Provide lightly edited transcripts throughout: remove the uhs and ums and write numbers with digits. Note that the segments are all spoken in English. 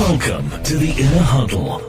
Welcome to the Inner Huddle,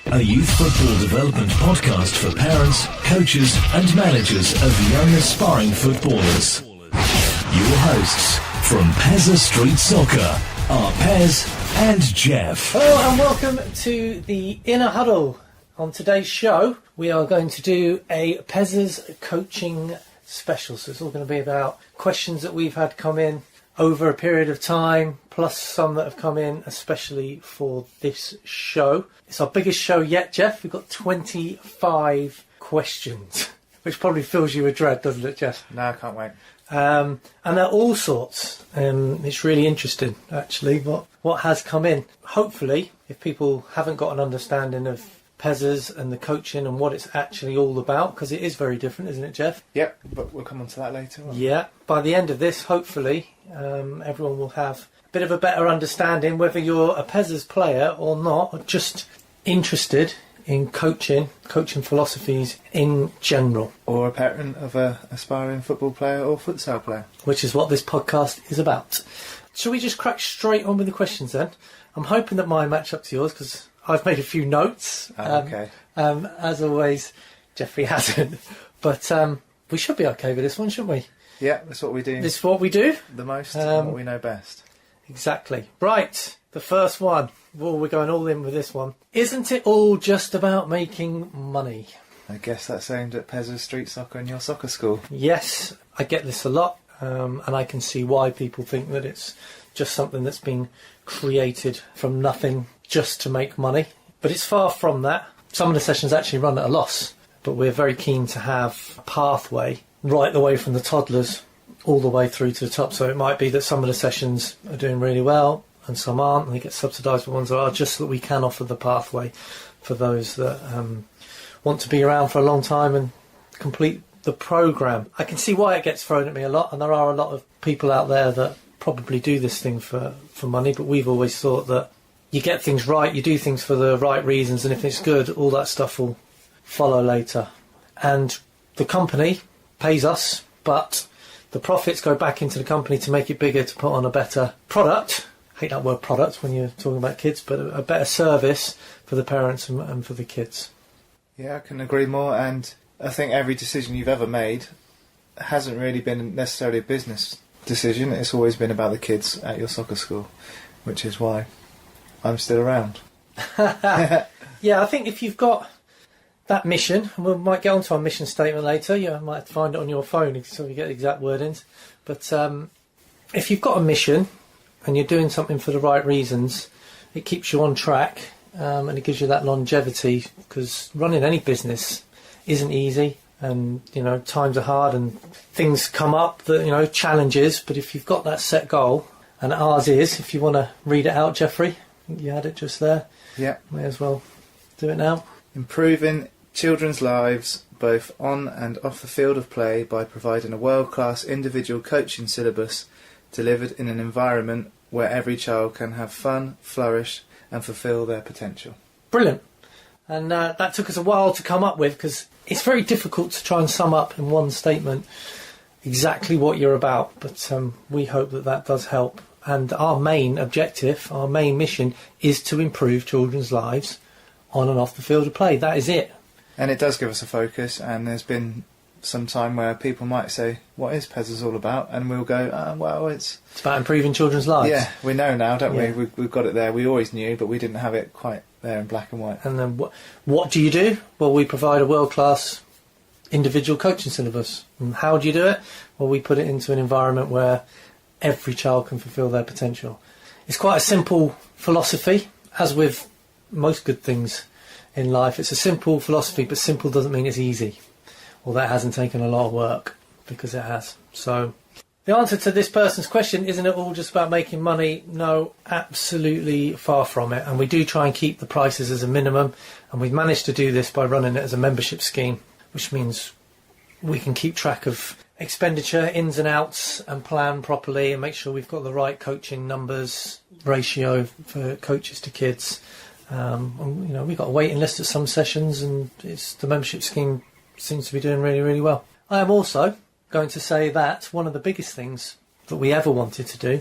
a youth football development podcast for parents, coaches and managers of young aspiring footballers. Your hosts from Pezzaz Street Soccer are Pez and Jeff. Hello and welcome to the Inner Huddle. On today's show we are going to do a Pezzaz Coaching Special. So it's all going to be about questions that we've had come in over a period of time, plus some that have come in especially for this show. It's our biggest show yet, Jeff. We've got 25 questions, which probably fills you with dread, doesn't it, Jeff? No, I can't wait. And they're all sorts. It's really interesting, actually, what has come in. Hopefully, if people haven't got an understanding of Pezzaz and the coaching and what it's actually all about, because it is very different, isn't it, Jeff? Yep, but we'll come on to that later. Yeah, by the end of this, hopefully, everyone will have a bit of a better understanding, whether you're a Pezzaz player or not, or just interested in coaching philosophies in general. Or a parent of an aspiring football player or futsal player. Which is what this podcast is about. Shall we just crack straight on with the questions then? I'm hoping that mine match up to yours, because I've made a few notes. Okay. As always, Jeffrey hasn't. But we should be okay with this one, shouldn't we? Yeah, that's what we do. This is what we do. The most, what we know best. Exactly. Right, the first one. Well, we're going all in with this one. Isn't it all just about making money? I guess that's aimed at Pezzaz Street Soccer and your soccer school. Yes, I get this a lot, and I can see why people think that it's just something that's been created from nothing just to make money. But it's far from that. Some of the sessions actually run at a loss, but we're very keen to have a pathway right the way from the toddlers all the way through to the top. So it might be that some of the sessions are doing really well and some aren't, and they get subsidised, but ones that are, just so that we can offer the pathway for those that want to be around for a long time and complete the programme. I can see why it gets thrown at me a lot, and there are a lot of people out there that probably do this thing for money, but we've always thought that you get things right, you do things for the right reasons, and if it's good, all that stuff will follow later. And the company pays us, but the profits go back into the company to make it bigger, to put on a better product. I hate that word product when you're talking about kids, but a better service for the parents and for the kids. Yeah, I can agree more, and I think every decision you've ever made hasn't really been necessarily a business decision. It's always been about the kids at your soccer school, which is why I'm still around. Yeah, I think if you've got that mission, and we might get onto our mission statement later, you might have to find it on your phone so you get the exact wordings, but if you've got a mission and you're doing something for the right reasons, it keeps you on track, and it gives you that longevity, because running any business isn't easy, and times are hard and things come up, that challenges, but if you've got that set goal, and ours is, if you want to read it out, Jeffrey, you had it just there. Yeah. May as well do it now. Improving children's lives both on and off the field of play by providing a world-class individual coaching syllabus delivered in an environment where every child can have fun, flourish and fulfil their potential. Brilliant. And that took us a while to come up with, because it's very difficult to try and sum up in one statement exactly what you're about, but we hope that does help. And our main objective, our main mission, is to improve children's lives on and off the field of play. That is it. And it does give us a focus, and there's been some time where people might say, what is Pezzaz all about? And we'll go, well, it's about improving children's lives. Yeah, we know now, don't Yeah. we? We've got it there. We always knew, but we didn't have it quite there in black and white. And then what do you do? Well, we provide a world-class individual coaching syllabus. And how do you do it? Well, we put it into an environment where every child can fulfil their potential. It's quite a simple philosophy, as with most good things in life. It's a simple philosophy, but simple doesn't mean it's easy. Well, that hasn't taken a lot of work, because it has. So the answer to this person's question, isn't it all just about making money? No, absolutely far from it. And we do try and keep the prices as a minimum, and we've managed to do this by running it as a membership scheme, which means we can keep track of expenditure, ins and outs, and plan properly, and make sure we've got the right coaching numbers ratio for coaches to kids. We've got a waiting list at some sessions, and the membership scheme seems to be doing really, really well. I am also going to say that one of the biggest things that we ever wanted to do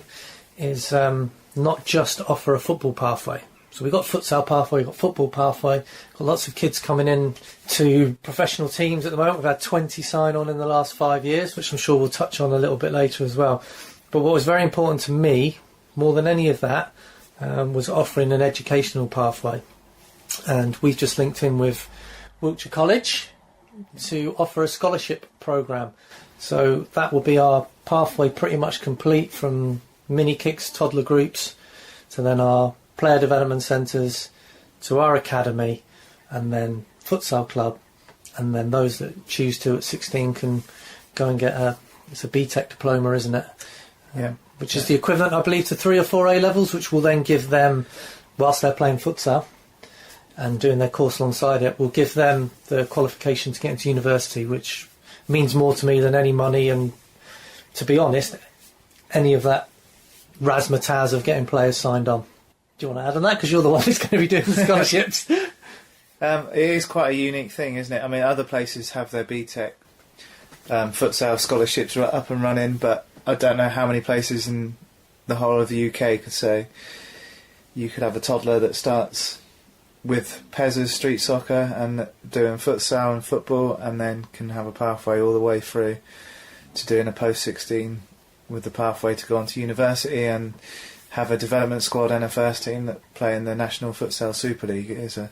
is not just offer a football pathway. So we've got futsal pathway, we've got football pathway, got lots of kids coming in to professional teams at the moment. We've had 20 sign on in the last 5 years, which I'm sure we'll touch on a little bit later as well. But what was very important to me, more than any of that, was offering an educational pathway. And we've just linked in with Wiltshire College to offer a scholarship programme. So that will be our pathway pretty much complete, from mini kicks, toddler groups, to then our player development centres, to our academy, and then futsal club. And then those that choose to at 16 can go and get it's a BTEC diploma, isn't it? Yeah. Which is the equivalent, I believe, to 3 or 4 A levels, which will then give them, whilst they're playing futsal and doing their course alongside it, will give them the qualification to get into university, which means more to me than any money. And to be honest, any of that razzmatazz of getting players signed on. Do you want to add on that? Because you're the one who's going to be doing the scholarships. It is quite a unique thing, isn't it? I mean, other places have their BTEC futsal scholarships up and running, but I don't know how many places in the whole of the UK could say you could have a toddler that starts with Pezzaz street soccer and doing futsal and football, and then can have a pathway all the way through to doing a post-16 with the pathway to go on to university, and have a development squad and a first team that play in the National Futsal Super League. It is a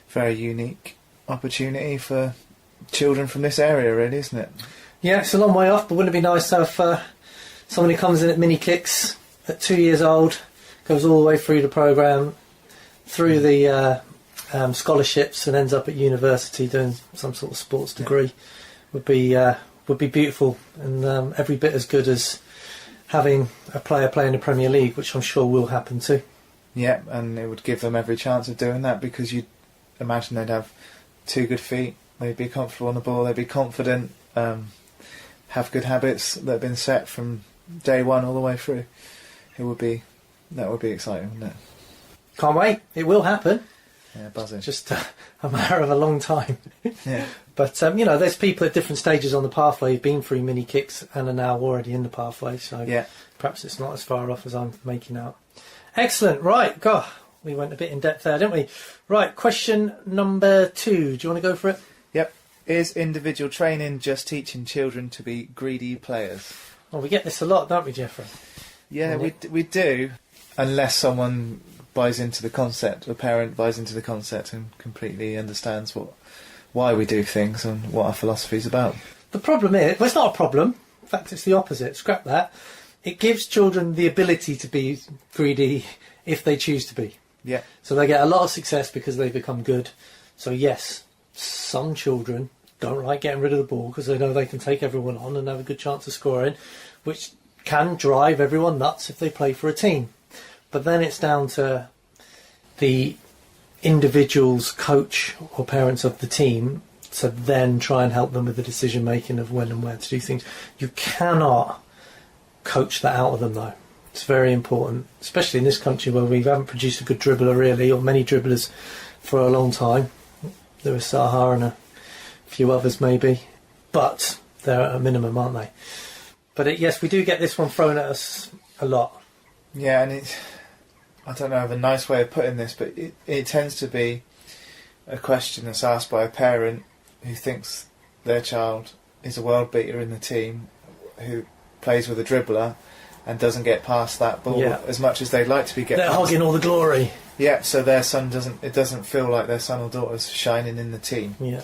very unique opportunity for children from this area, really, isn't it? Yeah, it's a long way off, but wouldn't it be nice to have someone who comes in at mini kicks at 2 years old, goes all the way through the programme, through the scholarships, and ends up at university doing some sort of sports degree? Would be beautiful, and every bit as good as having a player play in the Premier League, which I'm sure will happen too. Yeah, and it would give them every chance of doing that, because you'd imagine they'd have 2 good feet, they'd be comfortable on the ball, they'd be confident, have good habits that have been set from day one all the way through. That would be exciting, wouldn't it? Can't wait. It will happen. Yeah, buzzing. Just a matter of a long time. Yeah. But, there's people at different stages on the pathway who've been through mini kicks and are now already in the pathway. So yeah, perhaps it's not as far off as I'm making out. Excellent. Right. God, we went a bit in depth there, didn't we? Right. Question number 2. Do you want to go for it? Yep. Is individual training just teaching children to be greedy players? Well, we get this a lot, don't we, Jeffrey? Yeah, we do. Unless someone buys into the concept, a parent buys into the concept and completely understands why we do things and what our philosophy is about. The problem is, well, it's not a problem. In fact, it's the opposite. Scrap that. It gives children the ability to be greedy if they choose to be. Yeah. So they get a lot of success because they become good. So yes, some children don't like getting rid of the ball because they know they can take everyone on and have a good chance of scoring, which can drive everyone nuts if they play for a team. But then it's down to the individual's coach or parents of the team to then try and help them with the decision making of when and where to do things. You cannot coach that out of them, though. It's very important, especially in this country where we haven't produced a good dribbler really, or many dribblers for a long time. There was Saha and a few others maybe, but they're at a minimum, aren't they? But yes, we do get this one thrown at us a lot. Yeah, and I don't know of a nice way of putting this, but it tends to be a question that's asked by a parent who thinks their child is a world beater in the team, who plays with a dribbler and doesn't get past that ball as much as they'd like to be getting. They're hogging all the glory. Yeah, so their son doesn't feel like their son or daughter's shining in the team. Yeah.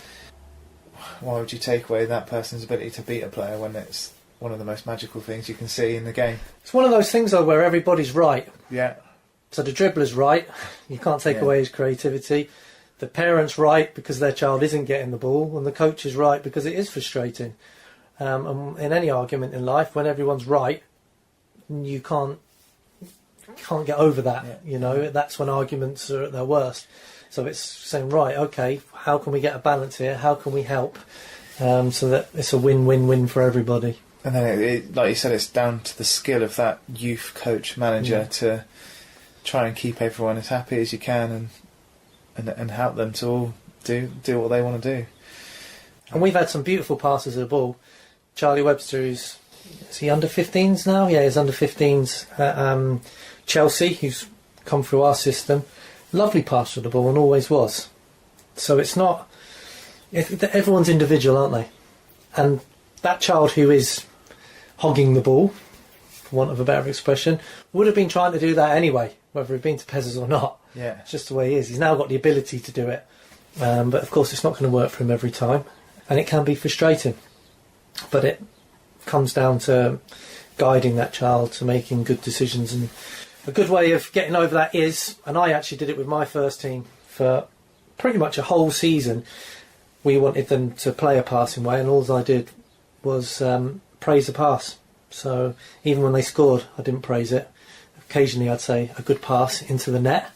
Why would you take away that person's ability to beat a player when it's one of the most magical things you can see in the game? It's one of those things though where everybody's right. Yeah. So the dribbler's right, you can't take away his creativity. The parent's right because their child isn't getting the ball, and the coach is right because it is frustrating. And in any argument in life, when everyone's right, you can't get over that. Yeah. You know, that's when arguments are at their worst. So it's saying, right, okay, how can we get a balance here? How can we help so that it's a win-win-win for everybody? And then, like you said, it's down to the skill of that youth coach manager to try and keep everyone as happy as you can and help them to all do what they want to do. And we've had some beautiful passes of the ball. Charlie Webster, is he under 15s now? Yeah, he's under 15s at Chelsea. He's come through our system, lovely passer of the ball and always was. So it's not... Everyone's individual, aren't they? And that child who is hogging the ball, for want of a better expression, would have been trying to do that anyway, whether he'd been to Pezzaz or not. Yeah. It's just the way he is. He's now got the ability to do it. But of course it's not going to work for him every time. And it can be frustrating. But it comes down to guiding that child to making good decisions. And a good way of getting over that is, and I actually did it with my first team for pretty much a whole season, we wanted them to play a passing way, and all I did was praise the pass. So even when they scored, I didn't praise it. Occasionally I'd say a good pass into the net.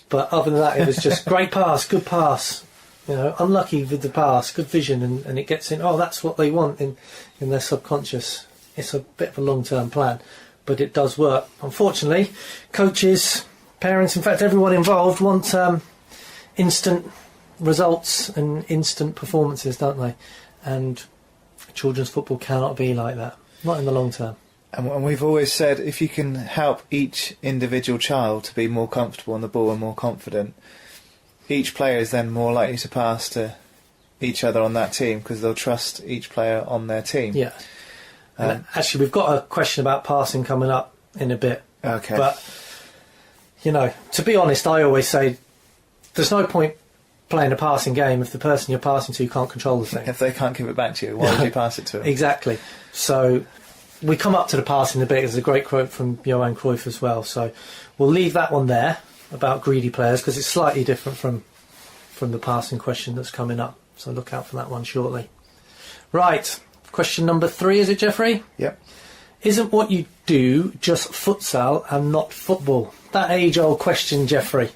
But other than that, it was just great pass, good pass. You know, unlucky with the pass, good vision, and it gets in. Oh, that's what they want in their subconscious. It's a bit of a long-term plan, but it does work. Unfortunately, coaches, parents, in fact, everyone involved want instant results and instant performances, don't they? And children's football cannot be like that, not in the long term. And we've always said if you can help each individual child to be more comfortable on the ball and more confident, each player is then more likely to pass to each other on that team because they'll trust each player on their team. Yeah. And actually, we've got a question about passing coming up in a bit. Okay. But, you know, to be honest, I always say there's no point playing a passing game if the person you're passing to can't control the thing. If they can't give it back to you, why would you pass it to them? Exactly. So we come up to the passing a bit. There's a great quote from Johan Cruyff as well. So we'll leave that one there about greedy players because it's slightly different from the passing question that's coming up. So look out for that one shortly. Right. Question number 3, is it, Jeffrey? Yep. Isn't what you do just futsal and not football? That age-old question, Jeffrey.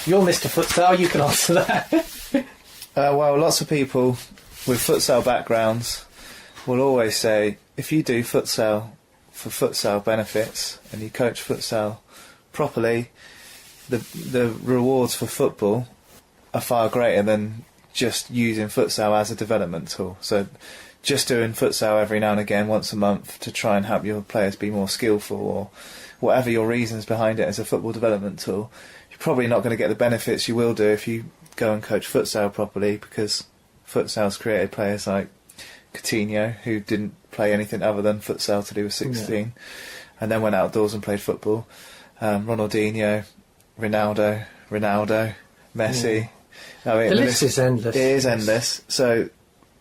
You're Mr. Futsal, you can answer that. Well, lots of people with futsal backgrounds will always say, if you do futsal for futsal benefits and you coach futsal properly, the rewards for football are far greater than just using futsal as a development tool. So just doing futsal every now and again, once a month, to try and help your players be more skillful, or whatever your reasons behind it as a football development tool, you're probably not going to get the benefits you will do if you go and coach futsal properly, because futsal's created players like Coutinho, who didn't play anything other than futsal till he was 16, and then went outdoors and played football. Ronaldinho, Ronaldo, Messi. I mean, the list is endless. It is endless. So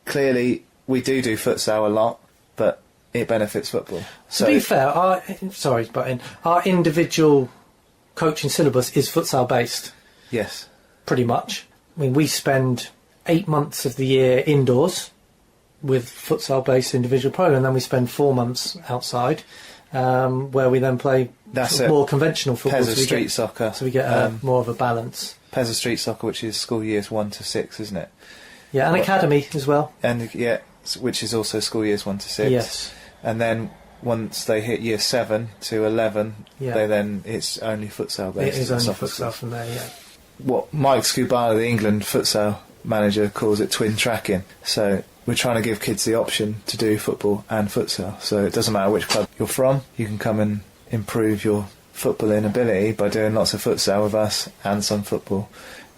clearly we do futsal a lot, but it benefits football. To be fair, our individual coaching syllabus is futsal based. Yes. Pretty much. I mean, we spend 8 months of the year indoors with futsal based individual program, and then we spend 4 months outside, where we then play more conventional football. Pezzaz street soccer. So we get more of a balance. Pezzaz street soccer, which is school years 1 to 6, isn't it? Yeah, and academy as well. And which is also school years 1 to 6. Yes. And then once they hit year 7 to 11, it's only futsal based. It is only futsal from there. Yeah. What Mike Scubala, the England futsal manager, calls it twin tracking. So we're trying to give kids the option to do football and futsal. So it doesn't matter which club you're from, you can come and improve your footballing ability by doing lots of futsal with us and some football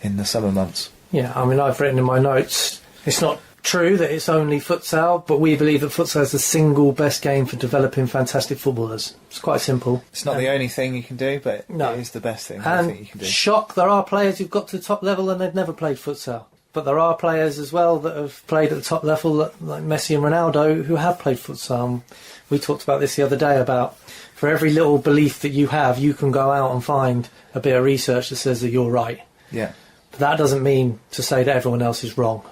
in the summer months. Yeah, I mean, I've written in my notes, it's not true that it's only futsal, but we believe that futsal is the single best game for developing fantastic footballers. It's quite simple. It's not the only thing you can do, but it is the best thing I think you can do. Shock, there are players who've got to the top level and they've never played futsal. But there are players as well that have played at the top level, like Messi and Ronaldo, who have played futsal. We talked about this the other day, about for every little belief that you have, you can go out and find a bit of research that says that you're right. Yeah. But that doesn't mean to say that everyone else is wrong.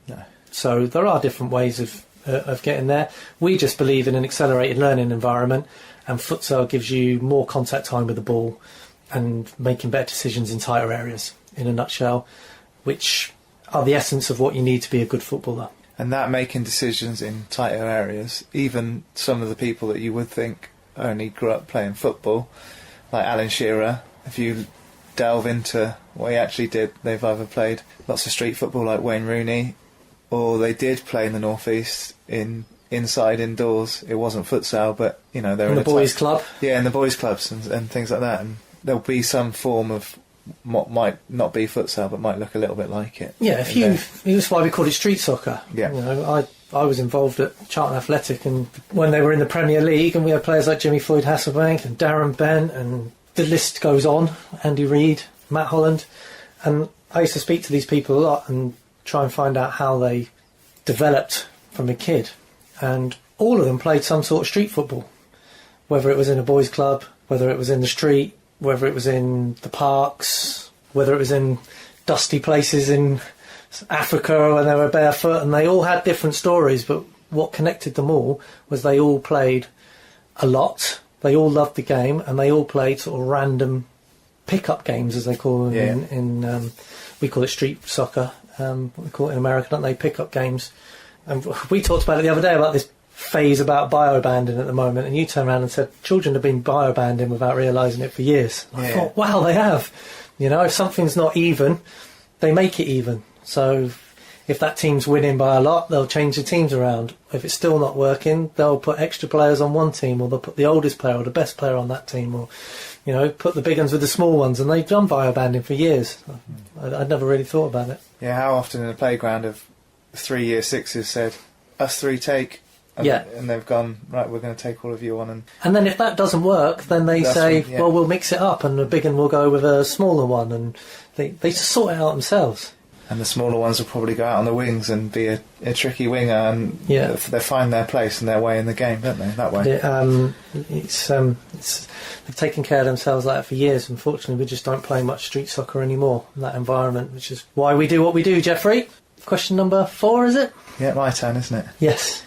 No. So there are different ways of getting there. We just believe in an accelerated learning environment, and futsal gives you more contact time with the ball and making better decisions in tighter areas, in a nutshell, which are the essence of what you need to be a good footballer. And that making decisions in tighter areas, even some of the people that you would think only grew up playing football, like Alan Shearer, if you delve into what he actually did, they've either played lots of street football like Wayne Rooney, or they did play in the North East indoors. It wasn't futsal, but you know, they're in the boys' club. Yeah, in the boys' clubs and things like that. And there'll be some form of what might not be futsal, but might look a little bit like it. Yeah, that's why we call it street soccer. Yeah. You know, I was involved at Charlton Athletic, and when they were in the Premier League, and we had players like Jimmy Floyd Hasselbank and Darren Bent, and the list goes on, Andy Reid, Matt Holland, and I used to speak to these people a lot and try and find out how they developed from a kid, and all of them played some sort of street football, whether it was in a boys' club, whether it was in the street, whether it was in the parks, whether it was in dusty places in Africa when they were barefoot, and they all had different stories, but what connected them all was they all played a lot, they all loved the game, and they all played sort of random pick-up games, as they call them. We call it street soccer, we call it in America, don't they, pick-up games. And we talked about it the other day, about this phase about bio-banding at the moment, and you turned around and said children have been bio-banding without realising it for years. I thought, wow, they have. You know, if something's not even, they make it even. So if that team's winning by a lot, they'll change the teams around. If it's still not working, they'll put extra players on one team, or they'll put the oldest player or the best player on that team, or, you know, put the big ones with the small ones, and they've done bio-banding for years. I'd never really thought about it. Yeah, how often in a playground have 3 year sixes said, us three take, and they've gone, right, we're going to take all of you on. And then if that doesn't work, then they say, well, we'll mix it up, and the big one will go with a smaller one, and they just sort it out themselves. And the smaller ones will probably go out on the wings and be a tricky winger, and they find their place and their way in the game, don't they, that way? They've taken care of themselves like that for years. Unfortunately, we just don't play much street soccer anymore in that environment, which is why we do what we do, Jeffrey. Question number 4, is it? Yeah, my turn, isn't it? Yes.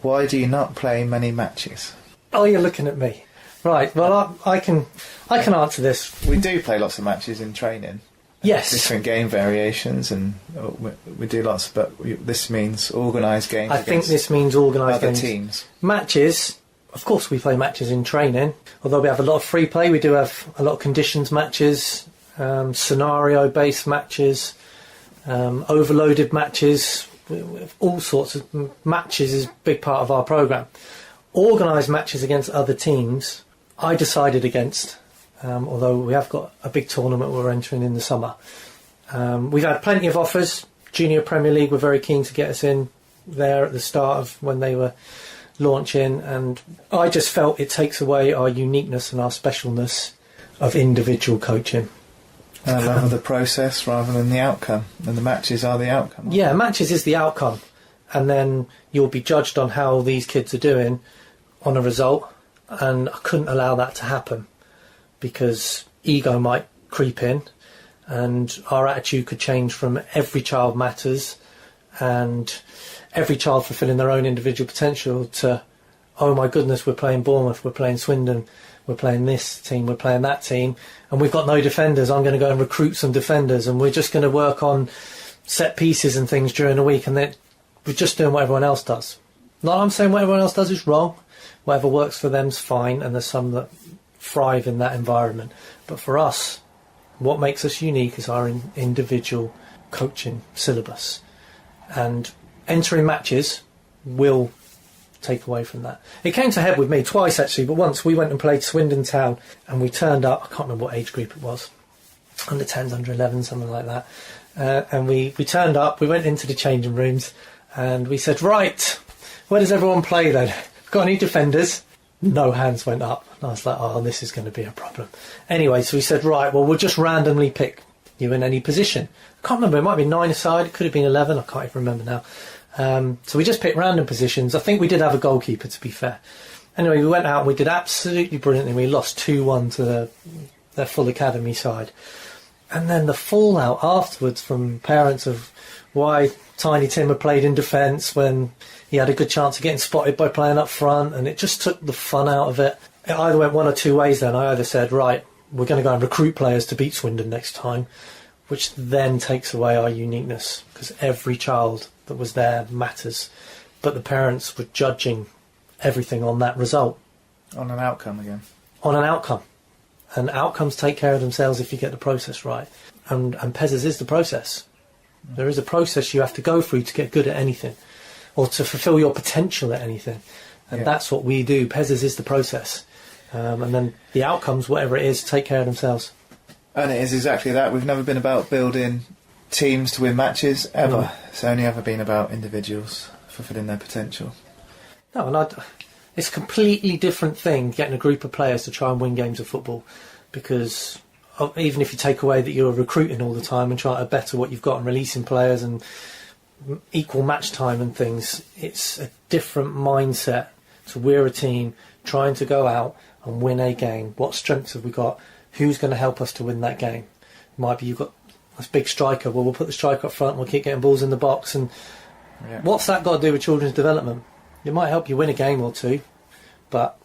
Why do you not play many matches? Oh, you're looking at me. Right, well, I can answer this. We do play lots of matches in training. Yes. Different game variations, and we do lots, but this means organised games. I think this means organised games. Other teams. Matches, of course we play matches in training, although we have a lot of free play. We do have a lot of conditions matches, scenario-based matches, overloaded matches. All sorts of matches is a big part of our programme. Organised matches against other teams, I decided against. Although we have got a big tournament we're entering in the summer. We've had plenty of offers. Junior Premier League were very keen to get us in there at the start of when they were launching, and I just felt it takes away our uniqueness and our specialness of individual coaching. And I love the process rather than the outcome, and the matches are the outcome. Yeah, matches is the outcome, and then you'll be judged on how these kids are doing on a result, and I couldn't allow that to happen, because ego might creep in, and our attitude could change from every child matters and every child fulfilling their own individual potential to, oh my goodness, we're playing Bournemouth, we're playing Swindon, we're playing this team, we're playing that team, and we've got no defenders. I'm going to go and recruit some defenders, and we're just going to work on set pieces and things during the week, and then we're just doing what everyone else does. Not I'm saying what everyone else does is wrong. Whatever works for them's fine, and there's some that thrive in that environment. But for us, what makes us unique is our individual coaching syllabus. And entering matches will take away from that. It came to head with me twice, actually, but once we went and played Swindon Town, and we turned up, I can't remember what age group it was, under 10s, under 11, something like that. And we turned up, we went into the changing rooms, and we said, right, where does everyone play then? Got any defenders? No hands went up. And I was like, oh, this is going to be a problem. Anyway, so we said, right, well, we'll just randomly pick you in any position. I can't remember, it might be 9-a-side, it could have been 11, I can't even remember now. So we just picked random positions. I think we did have a goalkeeper, to be fair. Anyway, we went out and we did absolutely brilliantly. We lost 2-1 to their full academy side. And then the fallout afterwards from parents of why Tiny Tim had played in defence when he had a good chance of getting spotted by playing up front, and it just took the fun out of it. It either went one or two ways then. I either said, right, we're going to go and recruit players to beat Swindon next time, which then takes away our uniqueness, because every child that was there matters. But the parents were judging everything on that result. On an outcome again. On an outcome. And outcomes take care of themselves if you get the process right. And Pezzaz is the process. There is a process you have to go through to get good at anything, or to fulfil your potential at anything. And that's what we do. Pezzaz is the process. And then the outcomes, whatever it is, take care of themselves. And it is exactly that. We've never been about building teams to win matches, ever. No. It's only ever been about individuals fulfilling their potential. No, and it's a completely different thing getting a group of players to try and win games of football, because even if you take away that you're recruiting all the time and trying to better what you've got and releasing players and equal match time and things, it's a different mindset. So we're a team trying to go out and win a game. What strengths have we got? Who's going to help us to win that game? It might be you've got a big striker. Well, we'll put the striker up front and we'll keep getting balls in the box. And what's that got to do with children's development? It might help you win a game or two, but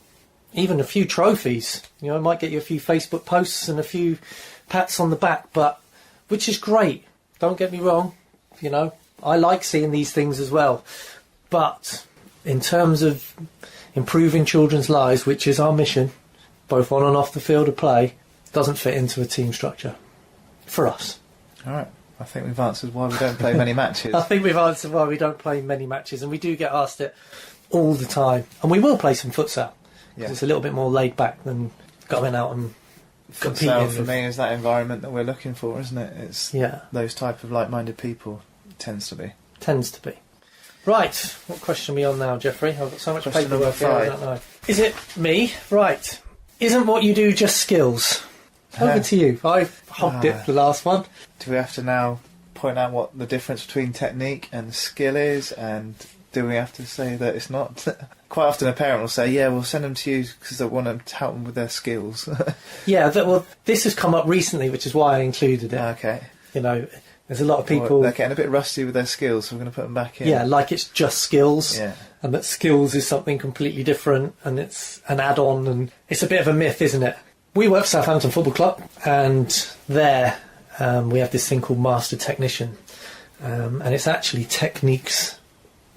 even a few trophies, it might get you a few Facebook posts and a few pats on the back, but which is great. Don't get me wrong, I like seeing these things as well. But in terms of improving children's lives, which is our mission, both on and off the field of play, doesn't fit into a team structure for us. All right. I think we've answered why we don't play many matches. I think we've answered why we don't play many matches, and we do get asked it all the time. And we will play some futsal, because it's a little bit more laid back than going out and competing. Futsal for me is that environment that we're looking for, isn't it? It's those type of like-minded people. It tends to be. Right, what question are we on now, Jeffrey? I've got so much paperwork here, I don't know. Is it me? Right. Isn't what you do just skills? Over to you. I've hogged it for the last one. Do we have to now point out what the difference between technique and skill is, and do we have to say that it's not? Quite often a parent will say, we'll send them to you because they want to help them with their skills. This has come up recently, which is why I included it. Okay. There's a lot of people... they're getting a bit rusty with their skills, so we're going to put them back in. Yeah, like it's just skills. Yeah. And that skills is something completely different, and it's an add-on, and it's a bit of a myth, isn't it? We work for Southampton Football Club, and there we have this thing called Master Technician. And it's actually techniques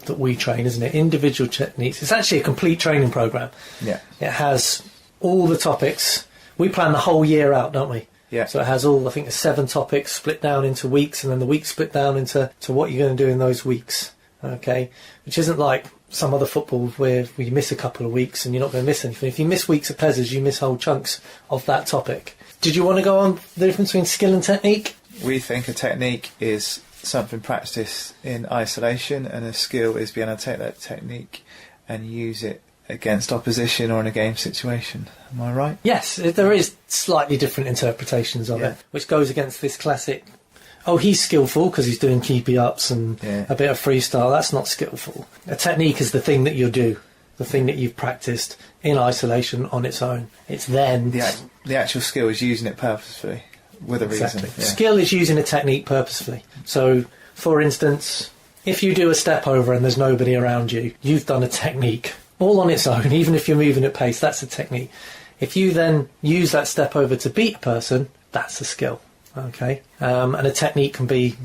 that we train, isn't it? Individual techniques. It's actually a complete training programme. Yeah. It has all the topics. We plan the whole year out, don't we? Yeah. So it has all, I think, the 7 topics split down into weeks, and then the weeks split down into what you're going to do in those weeks. Okay? Which isn't like some other football where you miss a couple of weeks and you're not going to miss anything. If you miss weeks at Pezzaz, you miss whole chunks of that topic. Did you want to go on the difference between skill and technique? We think a technique is something practiced in isolation, and a skill is being able to take that technique and use it against opposition or in a game situation. Am I right? Yes, there is slightly different interpretations of it, which goes against this classic, he's skillful because he's doing keepy-ups and a bit of freestyle. That's not skillful. A technique is the thing that you do, the thing that you've practiced in isolation on its own. It's then... The actual skill is using it purposefully, with a reason. Yeah. Skill is using a technique purposefully. So, for instance, if you do a step over and there's nobody around you, you've done a technique all on its own. Even if you're moving at pace, that's a technique. If you then use that step over to beat a person, that's a skill. Okay, and a technique can be,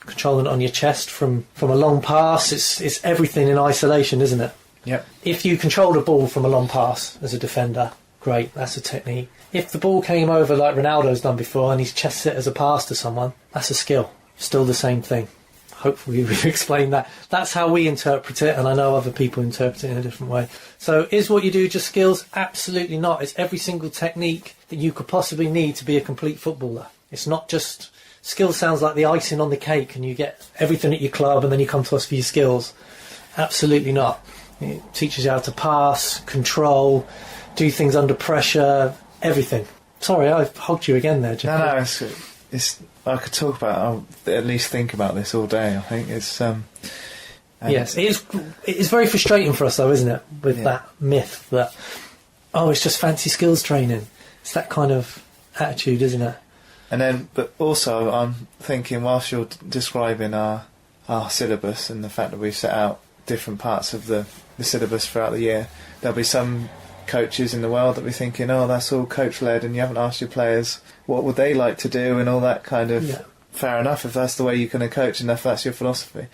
controlling it on your chest from a long pass. It's everything in isolation, isn't it? Yep. If you control a ball from a long pass as a defender, great, that's a technique. If the ball came over like Ronaldo's done before and he's chest it as a pass to someone, that's a skill. Still the same thing. Hopefully we've explained that. That's how we interpret it, and I know other people interpret it in a different way. So is what you do just skills? Absolutely not. It's every single technique that you could possibly need to be a complete footballer. It's not just... Skills sounds like the icing on the cake and you get everything at your club and then you come to us for your skills. Absolutely not. It teaches you how to pass, control, do things under pressure, everything. Sorry, I've hogged you again there, Jeff. No, it's I could talk about, I'll at least think about this all day. I think it's... yes, it is very frustrating for us though, isn't it? With that myth that, it's just fancy skills training. It's that kind of attitude, isn't it? And then, but also I'm thinking, whilst you're describing our syllabus and the fact that we've set out different parts of the syllabus throughout the year, there'll be some coaches in the world that be thinking, that's all coach-led and you haven't asked your players what would they like to do and all that kind of... Fair enough, if that's the way you're going to coach and if that's your philosophy.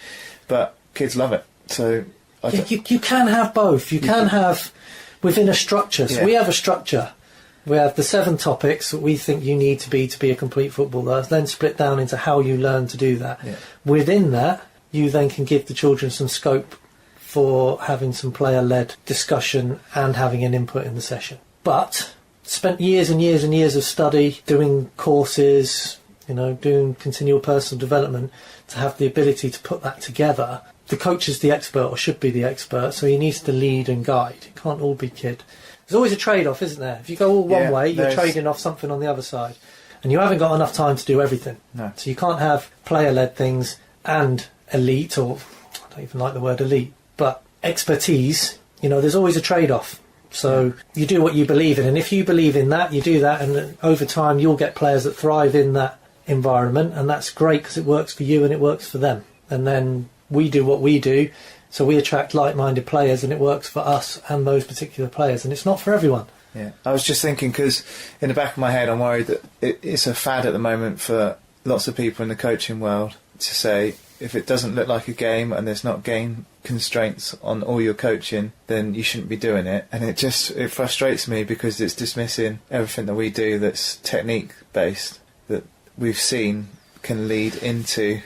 But kids love it. So you can have both. You can have within a structure. So we have a structure. We have the 7 topics that we think you need to be a complete footballer, then split down into how you learn to do that. Yeah. Within that, you then can give the children some scope for having some player-led discussion and having an input in the session. but spent years and years and years of study, doing courses, doing continual personal development to have the ability to put that together. The coach is the expert, or should be the expert, so he needs to lead and guide. It can't all be kid. There's always a trade-off, isn't there? If you go all one way, you're trading off something on the other side. And you haven't got enough time to do everything. No. So you can't have player-led things and elite, or I don't even like the word elite, but expertise. There's always a trade-off. So you do what you believe in, and if you believe in that, you do that, and over time you'll get players that thrive in that environment, and that's great because it works for you and it works for them. And then we do what we do, so we attract like-minded players, and it works for us and those particular players, and it's not for everyone. Yeah, I was just thinking, because in the back of my head I'm worried that it's a fad at the moment for lots of people in the coaching world to say, if it doesn't look like a game and there's not game constraints on all your coaching, then you shouldn't be doing it. And it frustrates me because it's dismissing everything that we do that's technique based, that we've seen can lead into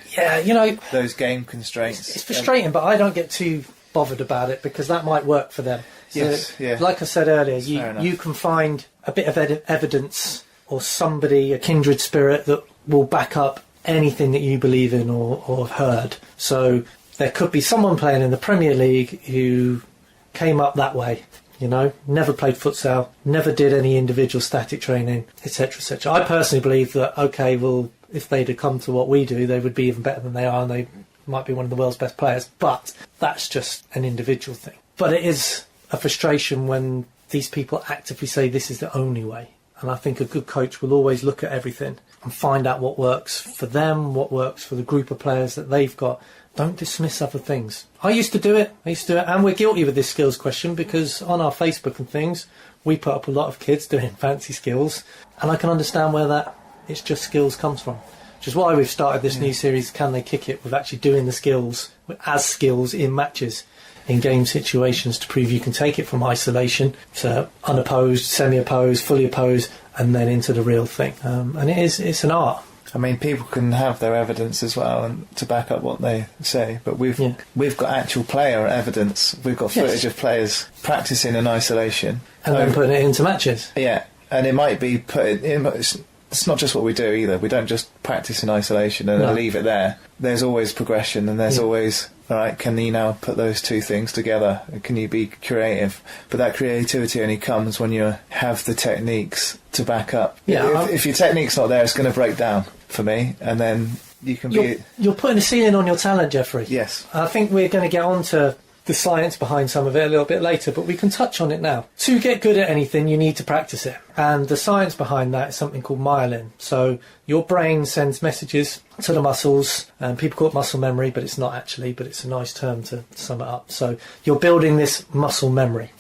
those game constraints. It's frustrating, but I don't get too bothered about it because that might work for them. So, yes, yeah. Like I said earlier, you can find a bit of evidence or somebody, a kindred spirit, that will back up anything that you believe in or have heard. So there could be someone playing in the Premier League who came up that way, never played futsal, never did any individual static training, etc., etc. I personally believe that, okay, well, if they'd have come to what we do, they would be even better than they are, and they might be one of the world's best players. But that's just an individual thing. But it is a frustration when these people actively say this is the only way. And I think a good coach will always look at everything and find out what works for them, what works for the group of players that they've got. Don't dismiss other things. I used to do it, and we're guilty with this skills question because on our Facebook and things, we put up a lot of kids doing fancy skills, and I can understand where that it's just skills comes from. Which is why we've started this new series, Can They Kick It, with actually doing the skills as skills in matches, in game situations, to prove you can take it from isolation to unopposed, semi-opposed, fully opposed, and then into the real thing. And it's an art. I mean, people can have their evidence as well and to back up what they say, but we've got actual player evidence. We've got footage of players practicing in isolation. And then putting it into matches. Yeah, and it might be it's not just what we do either. We don't just practice in isolation and then leave it there. There's always progression, and there's always, all right, can you now put those two things together? Can you be creative? But that creativity only comes when you have the techniques to back up. Yeah, if your technique's not there, it's going to break down for me, and then you can You're putting a ceiling on your talent, Jeffrey. Yes. I think we're going to get on to the science behind some of it a little bit later, but we can touch on it now. To get good at anything, you need to practice it. And the science behind that is something called myelin. So your brain sends messages to the muscles, and people call it muscle memory, but it's not actually, but it's a nice term to sum it up. So you're building this muscle memory.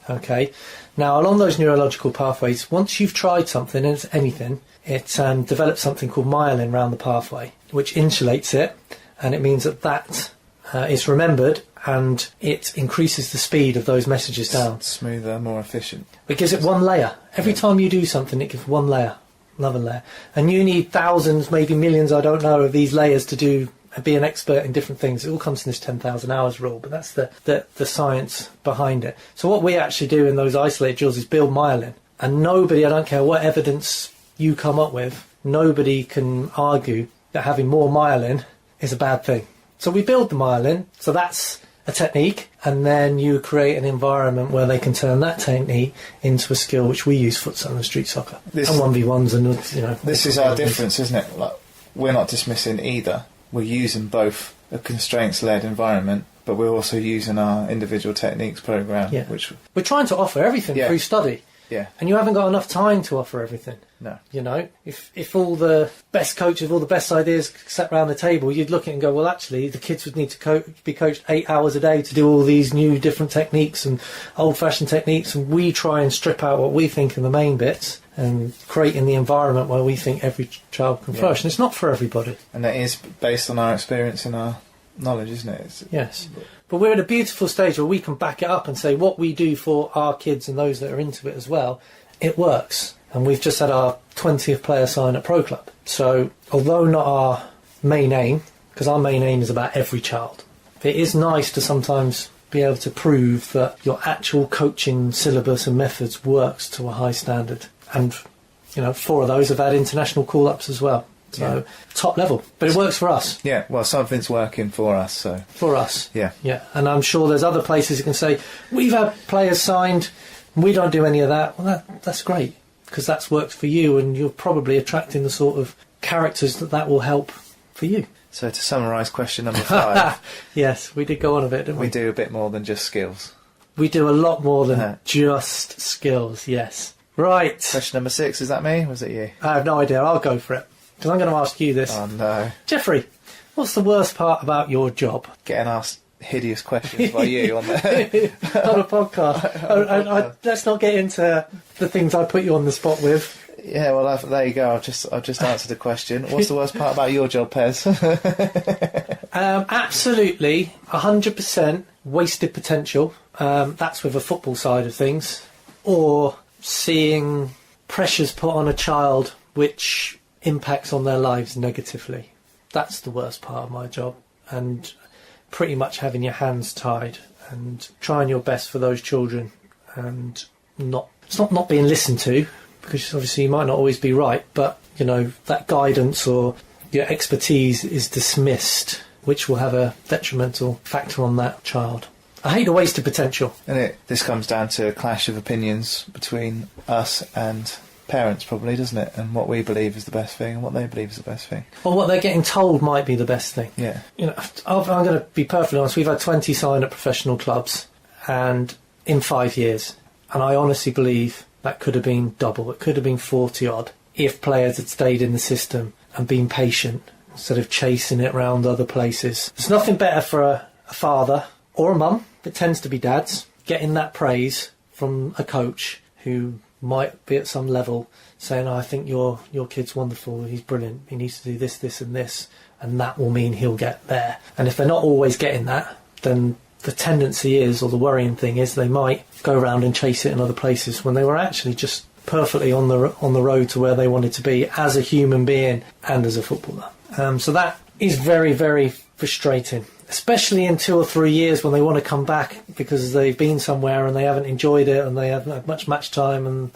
Okay. Now, along those neurological pathways, once you've tried something, and it's anything, it develops something called myelin around the pathway, which insulates it, and it means that is remembered, and it increases the speed of those messages down. Smoother, more efficient. It gives it one layer. Every time you do something, it gives one layer, another layer. And you need thousands, maybe millions, I don't know, of these layers to be an expert in different things. It all comes in this 10,000 hours rule, but that's the science behind it. So what we actually do in those isolated drills is build myelin. And nobody, I don't care what evidence you come up with, nobody can argue that having more myelin is a bad thing. So we build the myelin, so that's a technique, and then you create an environment where they can turn that technique into a skill, which we use futsal and street soccer, and 1v1s, and This is our difference, isn't it? Like, we're not dismissing either. We're using both a constraints-led environment, but we're also using our individual techniques program, which we're trying to offer everything through study. Yeah. And you haven't got enough time to offer everything. No. If all the best coaches, all the best ideas sat around the table, you'd look at it and go, well, actually, the kids would need to be coached 8 hours a day to do all these new different techniques and old-fashioned techniques, and we try and strip out what we think are the main bits and creating the environment where we think every child can flourish. And it's not for everybody. And that is based on our experience and our knowledge, isn't it? Yes. But we're at a beautiful stage where we can back it up and say what we do for our kids and those that are into it as well, it works. And we've just had our 20th player sign at Pro Club. So although not our main aim, because our main aim is about every child, it is nice to sometimes be able to prove that your actual coaching syllabus and methods works to a high standard. And, 4 of those have had international call-ups as well. So, top level. But it works for us. Yeah, well, something's working for us, so... For us. Yeah. Yeah, and I'm sure there's other places you can say, we've had players signed, we don't do any of that. Well, that's great, because that's worked for you, and you're probably attracting the sort of characters that will help for you. So to summarise question number 5... Yes, we did go on a bit, didn't we? We do a bit more than just skills. We do a lot more than just skills, yes. Right. Question number 6, is that me? Or was it you? I have no idea, I'll go for it. Because I'm going to ask you this. Oh, no. Jeffrey, what's the worst part about your job? Getting asked hideous questions by you on the... on a podcast. Let's not get into the things I put you on the spot with. Yeah, well, there you go. I've just answered the question. What's the worst part about your job, Pez? Absolutely, 100% wasted potential. That's with the football side of things. Or seeing pressures put on a child which impacts on their lives negatively. That's the worst part of my job. And pretty much having your hands tied and trying your best for those children and it's not being listened to, because obviously you might not always be right, but that guidance or your expertise is dismissed, which will have a detrimental factor on that child. I hate the wasted potential. And this comes down to a clash of opinions between us and parents, probably, doesn't it? And what we believe is the best thing and what they believe is the best thing. Or what they're getting told might be the best thing. Yeah. I'm going to be perfectly honest. We've had 20 sign at professional clubs, and in 5 years, and I honestly believe that could have been double. It could have been 40 odd if players had stayed in the system and been patient instead of chasing it around other places. There's nothing better for a father or a mum. It tends to be dads getting that praise from a coach who might be at some level saying, I think your kid's wonderful, he's brilliant, he needs to do this, this and this, and that will mean he'll get there. And if they're not always getting that, then the tendency is, or the worrying thing is, they might go around and chase it in other places when they were actually just perfectly on the road to where they wanted to be as a human being and as a footballer. So that is very, very frustrating, especially in 2 or 3 years when they want to come back because they've been somewhere and they haven't enjoyed it and they haven't had much match time and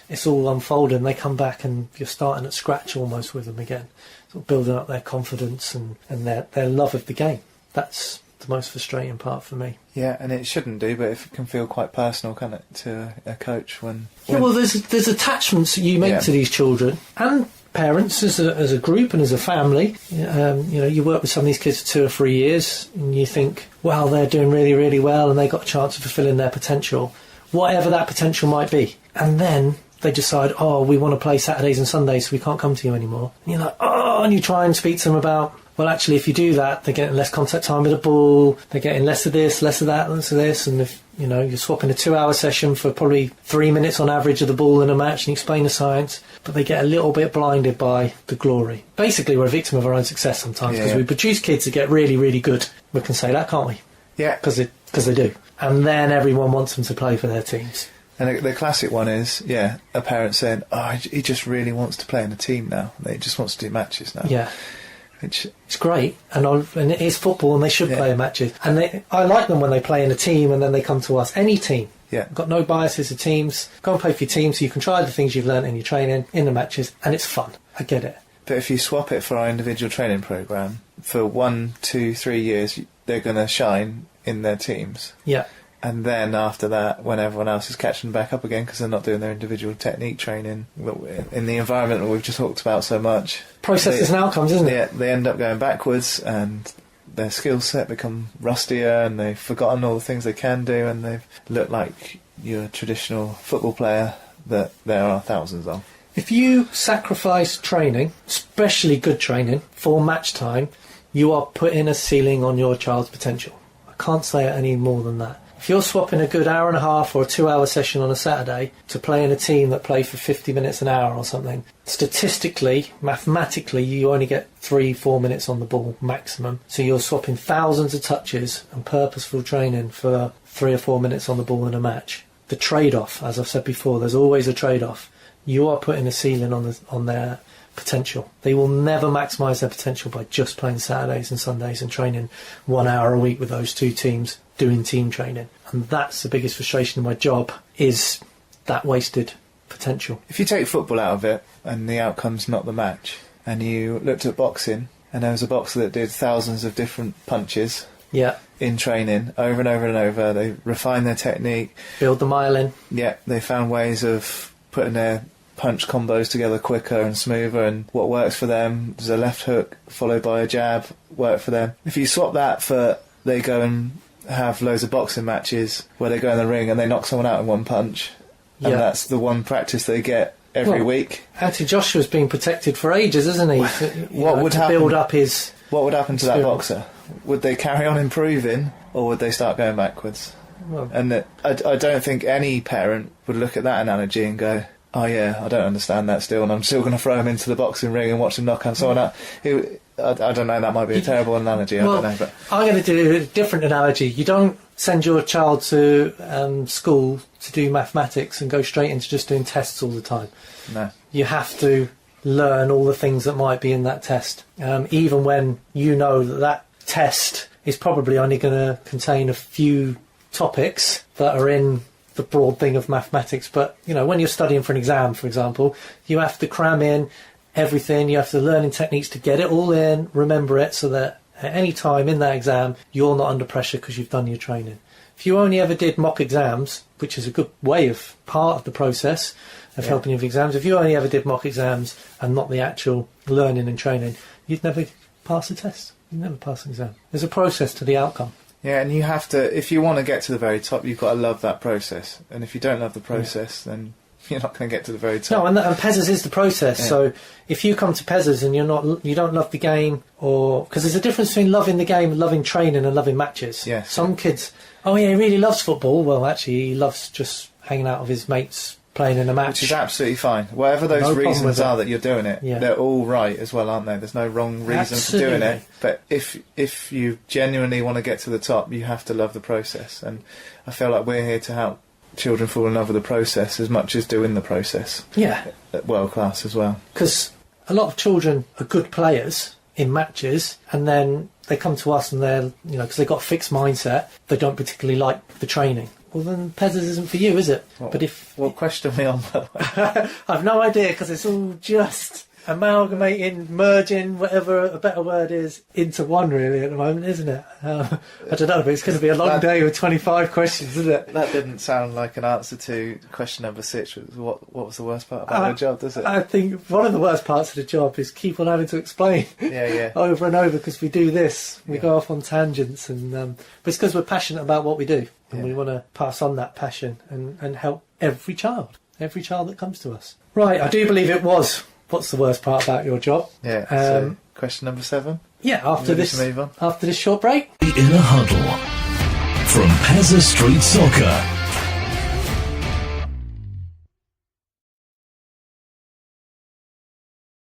it's all unfolding. They come back and you're starting at scratch almost with them again, sort of building up their confidence and their love of the game. That's the most frustrating part for me. Yeah, and it shouldn't do, but it can feel quite personal, can't it, to a coach when... Yeah, well, there's attachments that you make to these children and parents as a group and as a family. You work with some of these kids for 2 or 3 years and you think, well, they're doing really, really well and they got a chance of fulfilling their potential, whatever that potential might be. And then they decide, we want to play Saturdays and Sundays, so we can't come to you anymore. And you're like, and you try and speak to them about, well, actually, if you do that, they're getting less contact time with the ball, they're getting less of this, less of that, less of this, and if you're swapping a 2-hour session for probably 3 minutes on average of the ball in a match, and you explain the science, but they get a little bit blinded by the glory. Basically, we're a victim of our own success sometimes, because we produce kids that get really, really good. We can say that, can't we? Yeah. Because they do. And then everyone wants them to play for their teams. And the classic one is, a parent saying, he just really wants to play in a team now. He just wants to do matches now. Yeah. It's great, and it is football, and they should play in matches. And I like them when they play in a team, and then they come to us. Any team. Yeah. Got no biases of teams. Go and play for your team, so you can try the things you've learnt in your training, in the matches, and it's fun. I get it. But if you swap it for our individual training programme, for 1, 2, 3 years, they're going to shine in their teams. Yeah. And then after that, when everyone else is catching back up again because they're not doing their individual technique training in the environment that we've just talked about so much. Processes and outcomes, isn't it? Yeah, they end up going backwards and their skill set become rustier and they've forgotten all the things they can do and they've looked like your traditional football player that there are thousands of. If you sacrifice training, especially good training, for match time, you are putting a ceiling on your child's potential. I can't say it any more than that. If you're swapping a good hour and a half or a 2-hour session on a Saturday to play in a team that play for 50 minutes an hour or something, statistically, mathematically, you only get 3-4 minutes on the ball maximum. So you're swapping thousands of touches and purposeful training for 3 or 4 minutes on the ball in a match. The trade-off, as I've said before, there's always a trade-off. you are putting a ceiling on their potential. They will never maximise their potential by just playing Saturdays and Sundays and training 1 hour a week with those two teams doing team training. And that's the biggest frustration of my job, is that wasted potential. If you take football out of it and the outcome's not the match, and you looked at boxing and there was a boxer that did thousands of different punches in training over and over and over, they refined their technique, build the myelin. Yeah, they found ways of putting their punch combos together quicker and smoother, and what works for them is a left hook followed by a jab work for them. If you swap that for they go and have loads of boxing matches where they go in the ring and they knock someone out in one punch, and that's the one practice they get every week. Anthony Joshua's been protected for ages, isn't he? What would happen? Build up his. What would happen to that boxer? Would they carry on improving, or would they start going backwards? Well, and I don't think any parent would look at that analogy and go, "Oh yeah, I don't understand that still, and I'm still going to throw him into the boxing ring and watch him knock out someone out." I don't know, that might be a terrible analogy, I don't know. But I'm going to do a different analogy. You don't send your child to school to do mathematics and go straight into just doing tests all the time. No. You have to learn all the things that might be in that test, even when you know that test is probably only going to contain a few topics that are in the broad thing of mathematics. But, when you're studying for an exam, for example, you have to cram in everything. You have to learn techniques to get it all in, remember it, so that at any time in that exam you're not under pressure because you've done your training. If you only ever did mock exams, which is a good way of part of the process of helping you with exams, if you only ever did mock exams and not the actual learning and training, you'd never pass a test. You'd never pass an exam. There's a process to the outcome. Yeah, and you have to, if you want to get to the very top, you've got to love that process. And if you don't love the process, then you're not going to get to the very top. No, and Pezzaz is the process. Yeah. So if you come to Pezzaz and you don't love the game, or because there's a difference between loving the game, loving training, and loving matches. Yes. Some kids, he really loves football. Well, actually, he loves just hanging out with his mates, playing in a match, which is absolutely fine. Whatever those reasons are that you're doing it, they're all right as well, aren't they? There's no wrong reason for doing it. But if you genuinely want to get to the top, you have to love the process. And I feel like we're here to help children fall in love with the process as much as doing the process. Yeah. At world class as well. Because a lot of children are good players in matches, and then they come to us and they're, because they've got a fixed mindset, they don't particularly like the training. Well, then Pezzaz isn't for you, is it? What question are we on, by the way? I've no idea, because it's all just amalgamating, merging, whatever a better word is, into one, really, at the moment, isn't it? I don't know, but it's going to be a long day with 25 questions, isn't it? That didn't sound like an answer to question number 6, which was what was the worst part about your job, does it? I think one of the worst parts of the job is keep on having to explain over and over, because we do this, we go off on tangents, and but it's because we're passionate about what we do, and we want to pass on that passion and help every child that comes to us. Right, I do believe it was. What's the worst part about your job? Yeah. So question number 7. Yeah. After this short break. The Inner Huddle from Pezzaz Street Soccer.